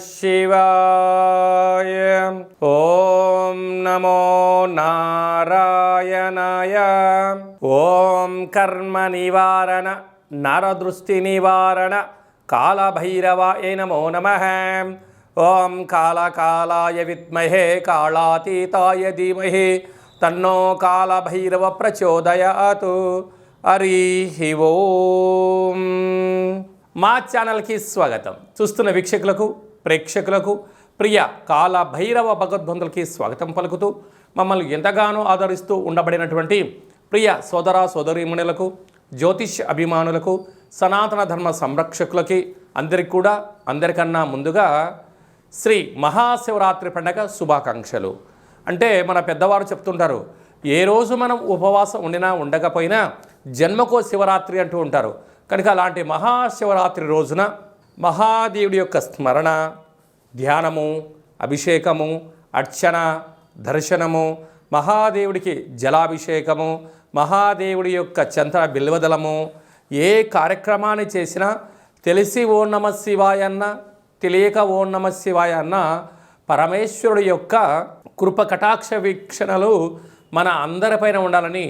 శివాయ. ఓం నమో నారాయణాయ. ఓం కర్మ నివారణ నరదృష్టి నివారణ కాళభైరవాయ నమో నమః. ఓం కాళకాలాయ విద్మహే కాళాతీతాయ ధీమహి తన్నో కాళభైరవ ప్రచోదయాతు. హరి ఓం. మా ఛానల్కి స్వాగతం. చూస్తున్న వీక్షకులకు ప్రేక్షకులకు ప్రియ కాళభైరవ భగవద్బంధులకి స్వాగతం పలుకుతూ మమ్మల్ని ఎంతగానో ఆదరిస్తూ ఉండబడినటువంటి ప్రియ సోదర సోదరీమణులకు, జ్యోతిష్ అభిమానులకు, సనాతన ధర్మ సంరక్షకులకి అందరికన్నా ముందుగా శ్రీ మహాశివరాత్రి పండగ శుభాకాంక్షలు. అంటే మన పెద్దవారు చెప్తుంటారు, ఏ రోజు మనం ఉపవాసం ఉండినా ఉండకపోయినా జన్మకో శివరాత్రి అంటూ ఉంటారు. కనుక అలాంటి మహాశివరాత్రి రోజున మహాదేవుడి యొక్క స్మరణ, ధ్యానము, అభిషేకము, అర్చన, దర్శనము, మహాదేవుడికి జలాభిషేకము, మహాదేవుడి యొక్క చంద్ర బిల్వదలము, ఏ కార్యక్రమాన్ని చేసినా తెలిసి ఓం నమః శివాయ అన్న, తెలియక ఓం నమః శివాయ అన్న పరమేశ్వరుడి యొక్క కృప కటాక్ష వీక్షణలు మన అందరిపైన ఉండాలని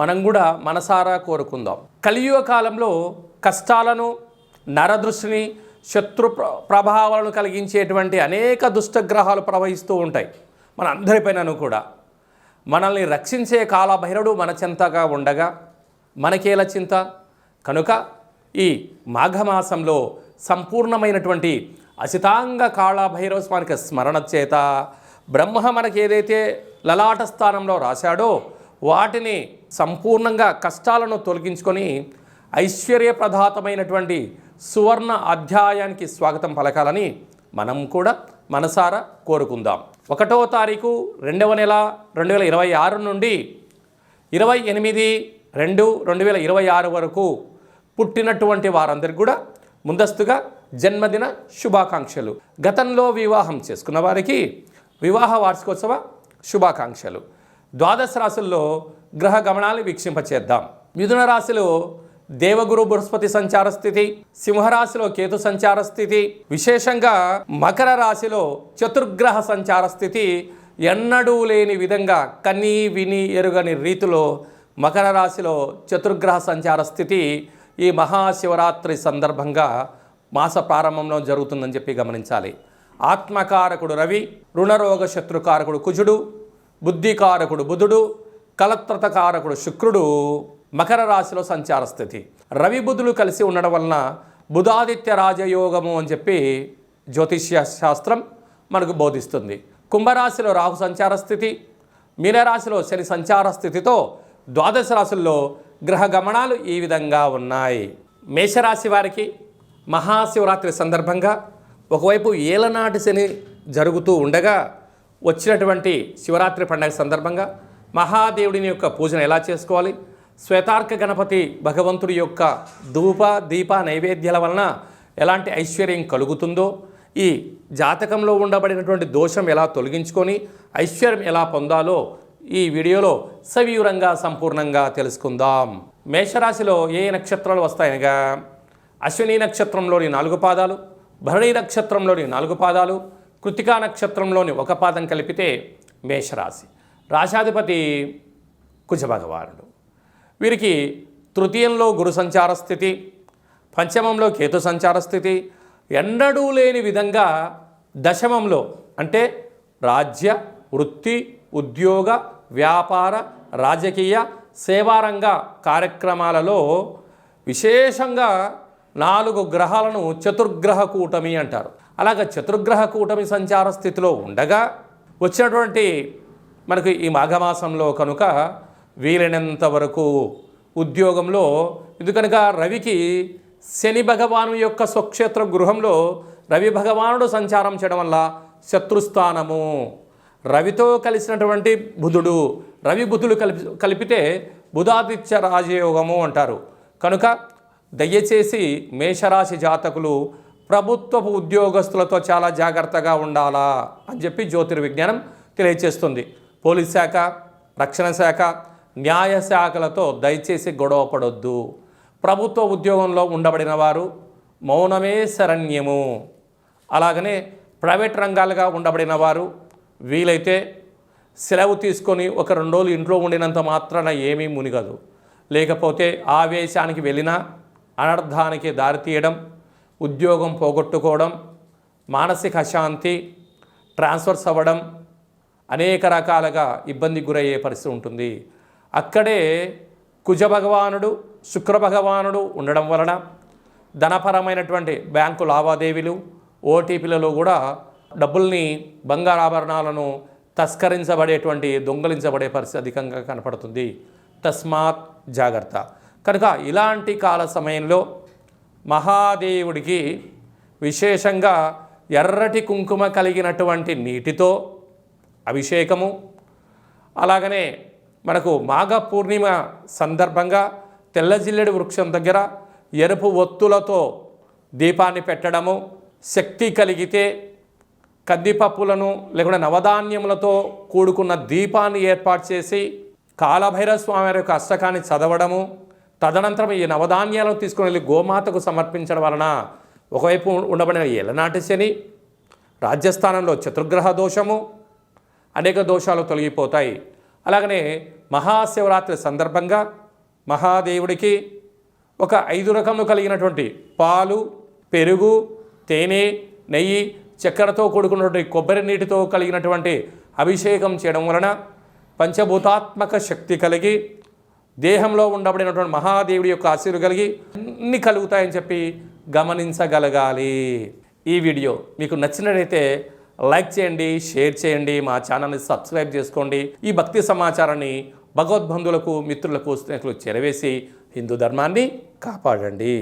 మనం కూడా మనసారా కోరుకుందాం. కలియుగ కాలంలో కష్టాలను, నరదృష్టిని, శత్రు ప్రభావాలను కలిగించేటువంటి అనేక దుష్టగ్రహాలు ప్రవహిస్తూ ఉంటాయి మన అందరిపైనను కూడా. మనల్ని రక్షించే కాళభైరవుడు మన చెంతగా ఉండగా మనకేల చింత. కనుక ఈ మాఘమాసంలో సంపూర్ణమైనటువంటి అసితాంగ కాళభైరవ స్వామికి స్మరణ చేత బ్రహ్మ మనకి ఏదైతే లలాట స్థానంలో రాశాడో వాటిని సంపూర్ణంగా కష్టాలను తొలగించుకొని ఐశ్వర్యప్రదాతమైనటువంటి సువర్ణ అధ్యాయానికి స్వాగతం పలకాలని మనం కూడా మనసారా కోరుకుందాం. 1వ తారీఖు 2వ నెల 2026 నుండి 28/2/2026 వరకు పుట్టినటువంటి వారందరికీ కూడా ముందస్తుగా జన్మదిన శుభాకాంక్షలు. గతంలో వివాహం చేసుకున్న వారికి వివాహ వార్షికోత్సవ శుభాకాంక్షలు. ద్వాదశ రాశుల్లో గ్రహ గమనాలు వీక్షింపచేద్దాం. మిథున రాశిలో దేవగురు బృహస్పతి సంచార స్థితి, సింహరాశిలో కేతు సంచార స్థితి, విశేషంగా మకర రాశిలో చతుర్గ్రహ సంచార స్థితి ఎన్నడూ లేని విధంగా కన్నీ విని ఎరుగని రీతిలో మకర రాశిలో చతుర్గ్రహ సంచార స్థితి ఈ మహాశివరాత్రి సందర్భంగా మాస ప్రారంభంలో జరుగుతుందని చెప్పి గమనించాలి. ఆత్మకారకుడు రవి, రుణరోగ శత్రుకారకుడు కుజుడు, బుద్ధికారకుడు బుధుడు, కలత్రతకారకుడు శుక్రుడు మకర రాశిలో సంచార స్థితి. రవి బుధులు కలిసి ఉండడం వలన బుధాదిత్య రాజయోగము అని చెప్పి జ్యోతిష్య శాస్త్రం మనకు బోధిస్తుంది. కుంభరాశిలో రాహు సంచార స్థితి, మీనరాశిలో శని సంచార స్థితితో ద్వాదశ రాశుల్లో గ్రహ గమనాలు ఈ విధంగా ఉన్నాయి. మేషరాశి వారికి మహాశివరాత్రి సందర్భంగా ఒకవైపు ఏలనాటి శని జరుగుతూ ఉండగా వచ్చినటువంటి శివరాత్రి పండుగ సందర్భంగా మహాదేవుడిని యొక్క పూజను ఎలా చేసుకోవాలి, శ్వేతార్క గణపతి భగవంతుడి యొక్క ధూప దీప నైవేద్యాల వలన ఎలాంటి ఐశ్వర్యం కలుగుతుందో, ఈ జాతకంలో ఉండబడినటువంటి దోషం ఎలా తొలగించుకొని ఐశ్వర్యం ఎలా పొందాలో ఈ వీడియోలో సవివరంగా సంపూర్ణంగా తెలుసుకుందాం. మేషరాశిలో ఏ నక్షత్రాలు వస్తాయనగా అశ్విని నక్షత్రంలోని 4 పాదాలు, భరణి నక్షత్రంలోని 4 పాదాలు, కృతికా నక్షత్రంలోని 1 పాదం కలిపితే మేషరాశి. రాశాధిపతి కుజభగవానుడు. వీరికి తృతీయంలో గురు సంచార స్థితి, పంచమంలో కేతు సంచార స్థితి, ఎన్నడూ లేని విధంగా దశమంలో అంటే రాజ్య, వృత్తి, ఉద్యోగ, వ్యాపార, రాజకీయ, సేవారంగ కార్యక్రమాలలో విశేషంగా 4 గ్రహాలను చతుర్గ్రహ కూటమి అంటారు. అలాగే చతుర్గ్రహ కూటమి సంచార స్థితిలో ఉండగా వచ్చినటువంటి మనకు ఈ మాఘమాసంలో కనుక వీలైనంత వరకు ఉద్యోగంలో, ఇది కనుక రవికి శని భగవాను యొక్క స్వక్షేత్ర గృహంలో రవి భగవానుడు సంచారం చేయడం వల్ల శత్రుస్థానము, రవితో కలిసినటువంటి బుధుడు, రవి బుధులు కలిపితే బుధాదిత్య రాజయోగము అంటారు. కనుక దయచేసి మేషరాశి జాతకులు ప్రభుత్వపు ఉద్యోగస్తులతో చాలా జాగ్రత్తగా ఉండాలా అని చెప్పి జ్యోతిర్విజ్ఞానం తెలియచేస్తుంది. పోలీస్ శాఖ, రక్షణ శాఖ, న్యాయ శాఖలతో దయచేసి గొడవ పడొద్దు. ప్రభుత్వ ఉద్యోగంలో ఉండబడిన వారు మౌనమే శరణ్యము అలాగనే ప్రైవేట్ రంగాలుగా ఉండబడిన వారు వీలైతే సెలవు తీసుకొని ఒక 2 రోజులు ఇంట్లో ఉండినంత మాత్రాన ఏమీ మునిగదు. లేకపోతే ఆవేశానికి వెళ్ళినా అనర్థానికి దారితీయడం, ఉద్యోగం పోగొట్టుకోవడం, మానసిక అశాంతి, ట్రాన్స్ఫర్స్ అవ్వడం, అనేక రకాలుగా ఇబ్బందికి గురయ్యే పరిస్థితి ఉంటుంది. అక్కడే కుజ భగవానుడు, శుక్ర భగవానుడు ఉండడం వలన ధనపరమైనటువంటి బ్యాంకు లావాదేవీలు, ఓటీపీలలో కూడా డబ్బుల్ని, బంగారాభరణాలను తస్కరించబడేటువంటి, దొంగలించబడే పరిస్థితి అధికంగా కనపడుతుంది. తస్మాత్ జాగ్రత్త. కనుక ఇలాంటి కాల సమయంలో మహాదేవుడికి విశేషంగా ఎర్రటి కుంకుమ కలిగినటువంటి నీటితో అభిషేకము, అలాగనే మనకు మాఘ పూర్ణిమ సందర్భంగా తెల్ల జిల్లెడు వృక్షం దగ్గర ఎరుపు ఒత్తులతో దీపాన్ని పెట్టడము, శక్తి కలిగితే కందిపప్పులను లేకుండా నవధాన్యములతో కూడుకున్న దీపాన్ని ఏర్పాటు చేసి కాలభైరవ స్వామి యొక్క అష్టకాన్ని చదవడము, తదనంతరం ఈ నవధాన్యాలను తీసుకుని వెళ్ళి గోమాతకు సమర్పించడం వలన ఒకవైపు ఉండబడిన ఏలనాటి శని, రాజ్యస్థానంలో చతుర్గ్రహ దోషము, అనేక దోషాలు తొలగిపోతాయి. అలాగనే మహాశివరాత్రి సందర్భంగా మహాదేవుడికి ఒక 5 రకములు కలిగినటువంటి పాలు, పెరుగు, తేనె, నెయ్యి, చక్కెరతో కూడుకున్నటువంటి కొబ్బరి నీటితో కలిగినటువంటి అభిషేకం చేయడం వలన పంచభూతాత్మక శక్తి కలిగి దేహంలో ఉండబడినటువంటి మహాదేవుడి యొక్క ఆశీర్వాదం కలిగి అన్నీ కలుగుతాయని చెప్పి గమనించగలగాలి. ఈ వీడియో మీకు నచ్చినట్లయితే లైక్ చేయండి, షేర్ చేయండి, మా ఛానల్ని సబ్స్క్రైబ్ చేసుకోండి. ఈ భక్తి సమాచారాన్ని భగవద్బంధువులకు, మిత్రులకు, స్నేహితులకు చేరవేసి హిందూ ధర్మాన్ని కాపాడండి.